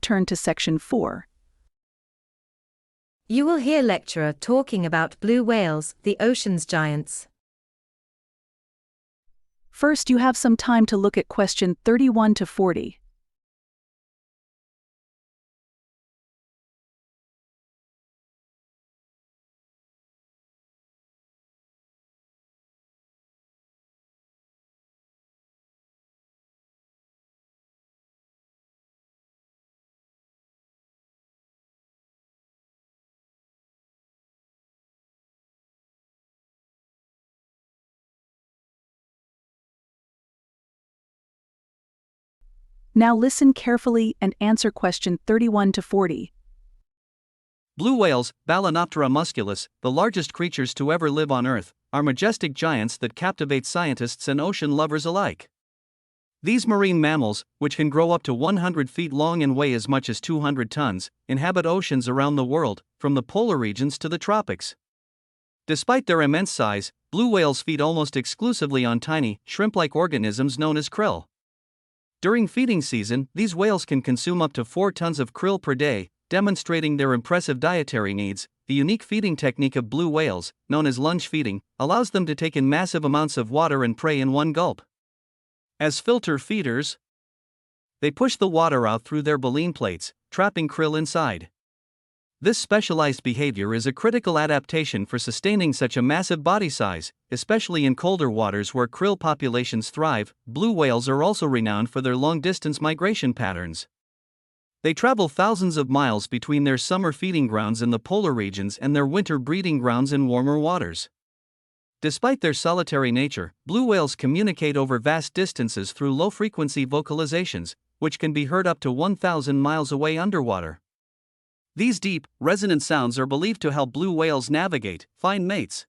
turn to section 4. You will hear lecturer talking about blue whales, the ocean's giants. First, you have some time to look at question 31 to 40. Now listen carefully and answer question 31 to 40. Blue whales, Balænoptera musculus, the largest creatures to ever live on Earth, are majestic giants that captivate scientists and ocean lovers alike. These marine mammals, which can grow up to 100 feet long and weigh as much as 200 tons, inhabit oceans around the world, from the polar regions to the tropics. Despite their immense size, blue whales feed almost exclusively on tiny, shrimp-like organisms known as krill. During feeding season, these whales can consume up to 4 tons of krill per day, demonstrating their impressive dietary needs. The unique feeding technique of blue whales, known as lunge feeding, allows them to take in massive amounts of water and prey in one gulp. As filter feeders, they push the water out through their baleen plates, trapping krill inside. This specialized behavior is a critical adaptation for sustaining such a massive body size, especially in colder waters where krill populations thrive. Blue whales are also renowned for their long-distance migration patterns. They travel thousands of miles between their summer feeding grounds in the polar regions and their winter breeding grounds in warmer waters. Despite their solitary nature, blue whales communicate over vast distances through low-frequency vocalizations, which can be heard up to 1,000 miles away underwater. These deep, resonant sounds are believed to help blue whales navigate, find mates,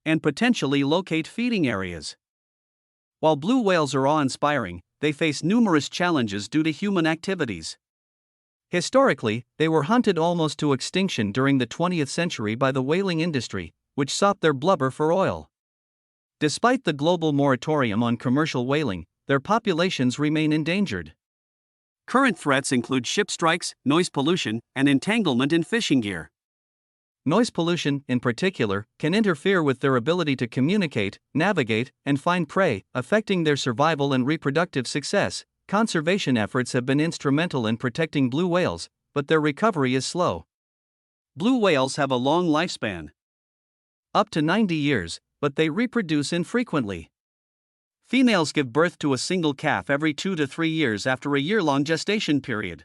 and potentially locate feeding areas. While blue whales are awe-inspiring, they face numerous challenges due to human activities. Historically, they were hunted almost to extinction during the 20th century by the whaling industry, which sought their blubber for oil. Despite the global moratorium on commercial whaling, their populations remain endangered. Current threats include ship strikes, noise pollution, and entanglement in fishing gear. Noise pollution, in particular, can interfere with their ability to communicate, navigate, and find prey, affecting their survival and reproductive success. Conservation efforts have been instrumental in protecting blue whales, but their recovery is slow. Blue whales have a long lifespan, up to 90 years, but they reproduce infrequently. Females give birth to a single calf every 2 to 3 years after a year-long gestation period.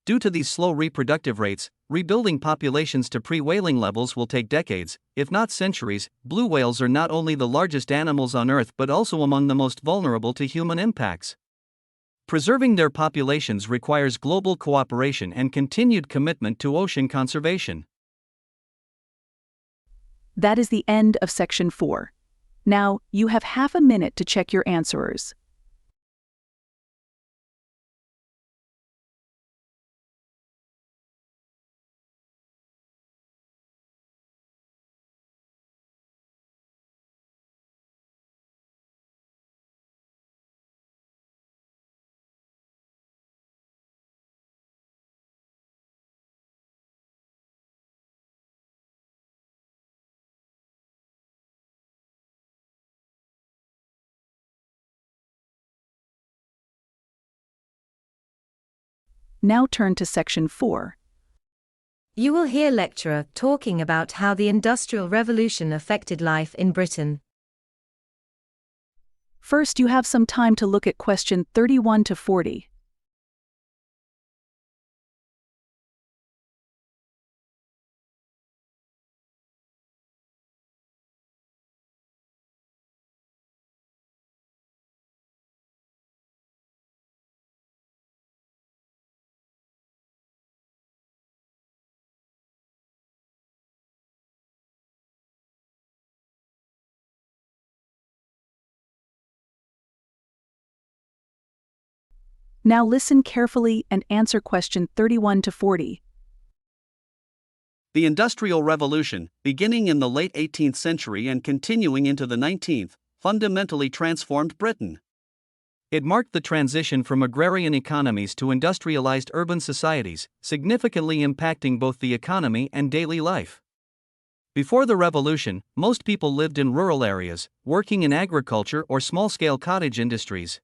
Due to these slow reproductive rates, rebuilding populations to pre-whaling levels will take decades, if not centuries. Blue whales are not only the largest animals on Earth but also among the most vulnerable to human impacts. Preserving their populations requires global cooperation and continued commitment to ocean conservation. That is the end of section 4. Now, you have half a minute to check your answers. Now turn to section 4. You will hear lecturer talking about how the Industrial Revolution affected life in Britain. First, you have some time to look at question 31 to 40. Now listen carefully and answer question 31 to 40. The Industrial Revolution, beginning in the late 18th century and continuing into the 19th, fundamentally transformed Britain. It marked the transition from agrarian economies to industrialized urban societies, significantly impacting both the economy and daily life. Before the revolution, most people lived in rural areas, working in agriculture or small-scale cottage industries.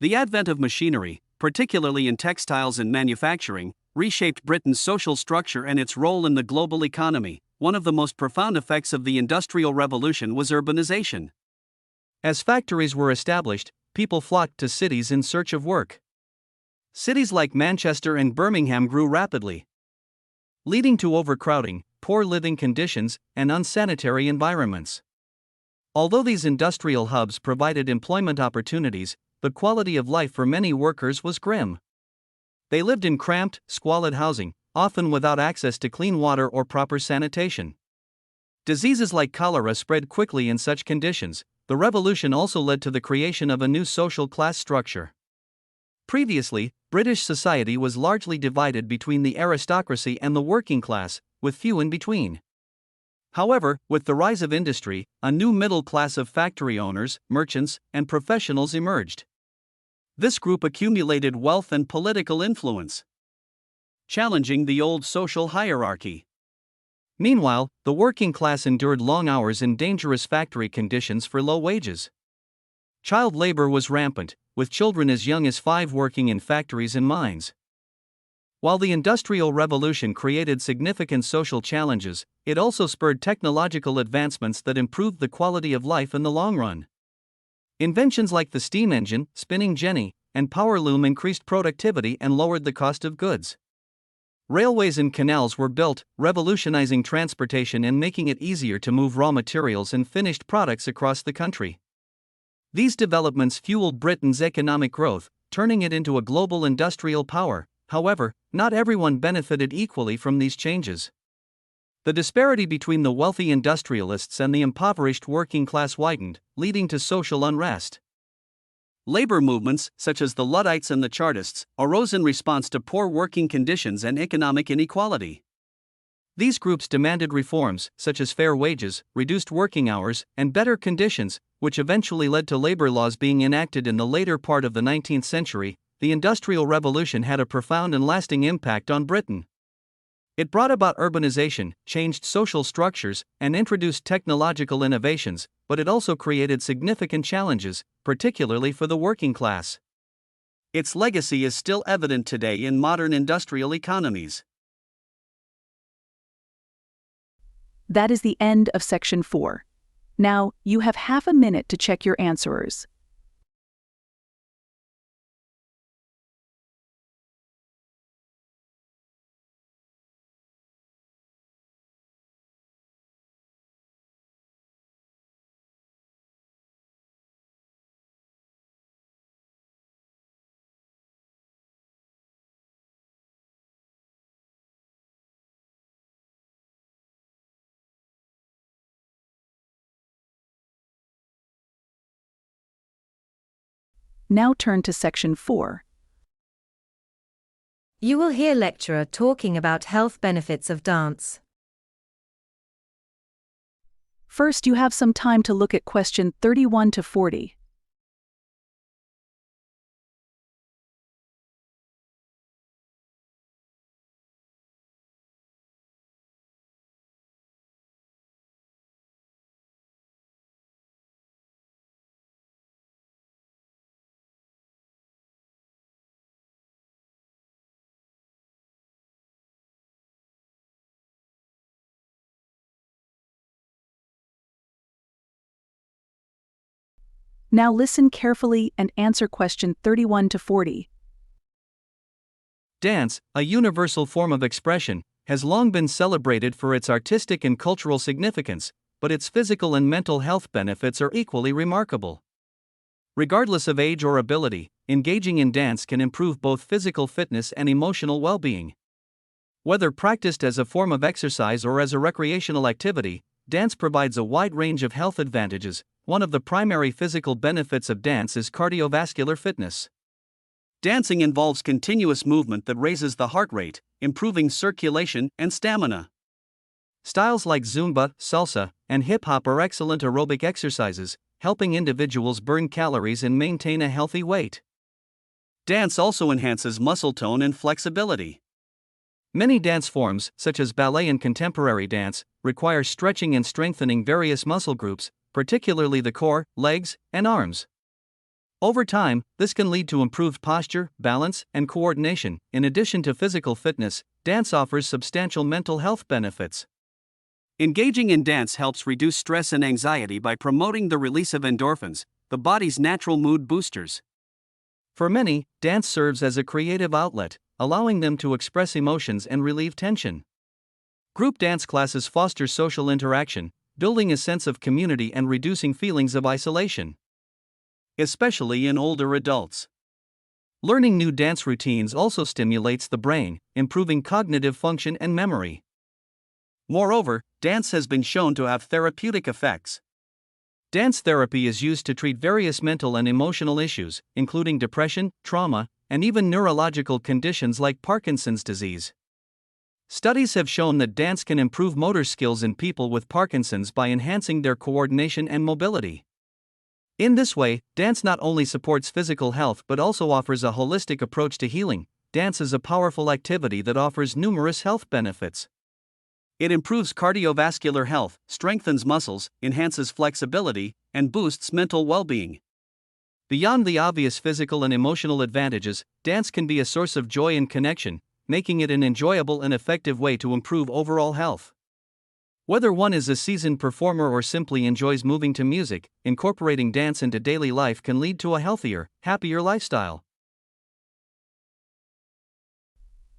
The advent of machinery, particularly in textiles and manufacturing, reshaped Britain's social structure and its role in the global economy. One of the most profound effects of the Industrial Revolution was urbanization. As factories were established, people flocked to cities in search of work. Cities like Manchester and Birmingham grew rapidly, leading to overcrowding, poor living conditions, and unsanitary environments. Although these industrial hubs provided employment opportunities, the quality of life for many workers was grim. They lived in cramped, squalid housing, often without access to clean water or proper sanitation. Diseases like cholera spread quickly in such conditions. The revolution also led to the creation of a new social class structure. Previously, British society was largely divided between the aristocracy and the working class, with few in between. However, with the rise of industry, a new middle class of factory owners, merchants, and professionals emerged. This group accumulated wealth and political influence, challenging the old social hierarchy. Meanwhile, the working class endured long hours in dangerous factory conditions for low wages. Child labor was rampant, with children as young as 5 working in factories and mines. While the Industrial Revolution created significant social challenges, it also spurred technological advancements that improved the quality of life in the long run. Inventions like the steam engine, spinning jenny, and power loom increased productivity and lowered the cost of goods. Railways and canals were built, revolutionizing transportation and making it easier to move raw materials and finished products across the country. These developments fueled Britain's economic growth, turning it into a global industrial power. However, not everyone benefited equally from these changes. The disparity between the wealthy industrialists and the impoverished working class widened, leading to social unrest. Labor movements, such as the Luddites and the Chartists, arose in response to poor working conditions and economic inequality. These groups demanded reforms, such as fair wages, reduced working hours, and better conditions, which eventually led to labor laws being enacted in the later part of the 19th century. The Industrial Revolution had a profound and lasting impact on Britain. It brought about urbanization, changed social structures, and introduced technological innovations, but it also created significant challenges, particularly for the working class. Its legacy is still evident today in modern industrial economies. That is the end of section 4. Now, you have half a minute to check your answers. Now turn to section 4. You will hear lecturer talking about health benefits of dance. First, you have some time to look at question 31 to 40. Now listen carefully and answer question 31 to 40. Dance, a universal form of expression, has long been celebrated for its artistic and cultural significance, but its physical and mental health benefits are equally remarkable. Regardless of age or ability, engaging in dance can improve both physical fitness and emotional well-being. Whether practiced as a form of exercise or as a recreational activity, dance provides a wide range of health advantages. One of the primary physical benefits of dance is cardiovascular fitness. Dancing involves continuous movement that raises the heart rate, improving circulation and stamina. Styles like Zumba, salsa, and hip-hop are excellent aerobic exercises, helping individuals burn calories and maintain a healthy weight. Dance also enhances muscle tone and flexibility. Many dance forms, such as ballet and contemporary dance, require stretching and strengthening various muscle groups, particularly the core, legs, and arms. Over time, this can lead to improved posture, balance, and coordination. In addition to physical fitness, dance offers substantial mental health benefits. Engaging in dance helps reduce stress and anxiety by promoting the release of endorphins, the body's natural mood boosters. For many, dance serves as a creative outlet, allowing them to express emotions and relieve tension. Group dance classes foster social interaction, building a sense of community and reducing feelings of isolation, especially in older adults. Learning new dance routines also stimulates the brain, improving cognitive function and memory. Moreover, dance has been shown to have therapeutic effects. Dance therapy is used to treat various mental and emotional issues, including depression, trauma, and even neurological conditions like Parkinson's disease. Studies have shown that dance can improve motor skills in people with Parkinson's by enhancing their coordination and mobility. In this way, dance not only supports physical health but also offers a holistic approach to healing. Dance is a powerful activity that offers numerous health benefits. It improves cardiovascular health, strengthens muscles, enhances flexibility, and boosts mental well-being. Beyond the obvious physical and emotional advantages, dance can be a source of joy and connection, making it an enjoyable and effective way to improve overall health. Whether one is a seasoned performer or simply enjoys moving to music, incorporating dance into daily life can lead to a healthier, happier lifestyle.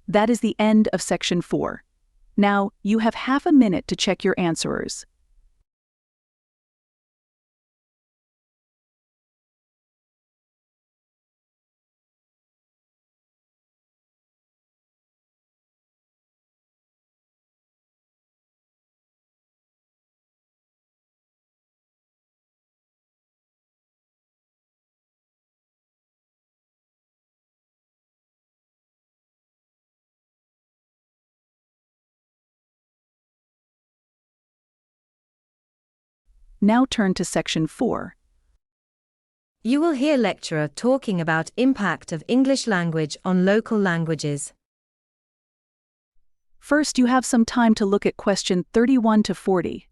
That is the end of section 4. Now, you have half a minute to check your answers. Now turn to section 4. You will hear lecturer talking about impact of English language on local languages. First, you have some time to look at question 31 to 40.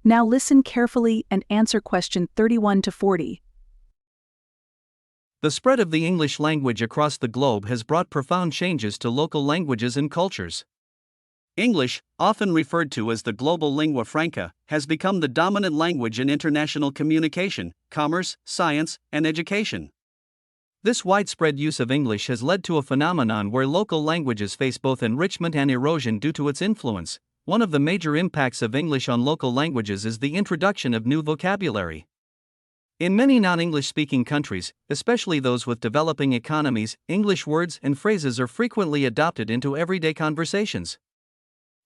Now listen carefully and answer question 31 to 40. The spread of the English language across the globe has brought profound changes to local languages and cultures. English, often referred to as the global lingua franca, has become the dominant language in international communication, commerce, science, and education. This widespread use of English has led to a phenomenon where local languages face both enrichment and erosion due to its influence. One of the major impacts of English on local languages is the introduction of new vocabulary. In many non-English speaking countries, especially those with developing economies, English words and phrases are frequently adopted into everyday conversations.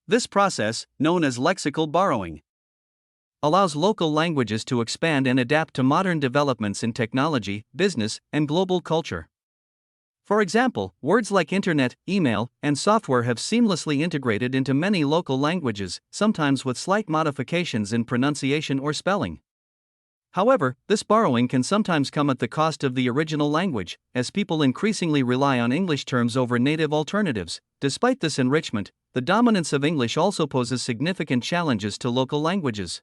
This process, known as lexical borrowing, allows local languages to expand and adapt to modern developments in technology, business, and global culture. For example, words like internet, email, and software have seamlessly integrated into many local languages, sometimes with slight modifications in pronunciation or spelling. However, this borrowing can sometimes come at the cost of the original language, as people increasingly rely on English terms over native alternatives. Despite this enrichment, the dominance of English also poses significant challenges to local languages.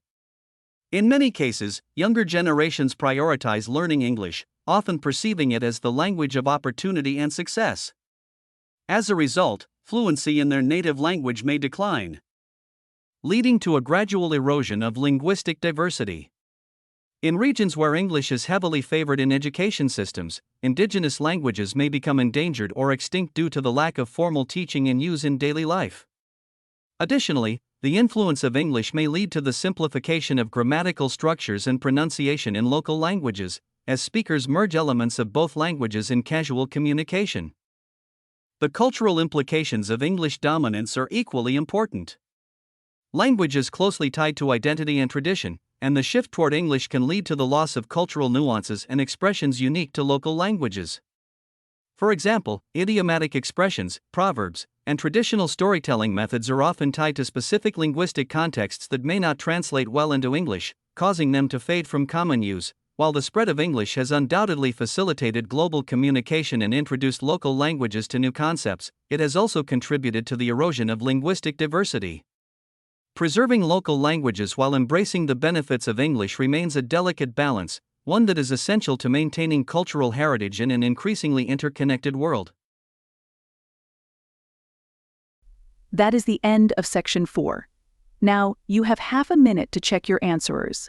In many cases, younger generations prioritize learning English, often perceiving it as the language of opportunity and success. As a result, fluency in their native language may decline, leading to a gradual erosion of linguistic diversity. In regions where English is heavily favored in education systems, indigenous languages may become endangered or extinct due to the lack of formal teaching and use in daily life. Additionally, the influence of English may lead to the simplification of grammatical structures and pronunciation in local languages, as speakers merge elements of both languages in casual communication. The cultural implications of English dominance are equally important. Language is closely tied to identity and tradition, and the shift toward English can lead to the loss of cultural nuances and expressions unique to local languages. For example, idiomatic expressions, proverbs, and traditional storytelling methods are often tied to specific linguistic contexts that may not translate well into English, causing them to fade from common use. While the spread of English has undoubtedly facilitated global communication and introduced local languages to new concepts, it has also contributed to the erosion of linguistic diversity. Preserving local languages while embracing the benefits of English remains a delicate balance, one that is essential to maintaining cultural heritage in an increasingly interconnected world. That is the end of section 4. Now, you have half a minute to check your answers.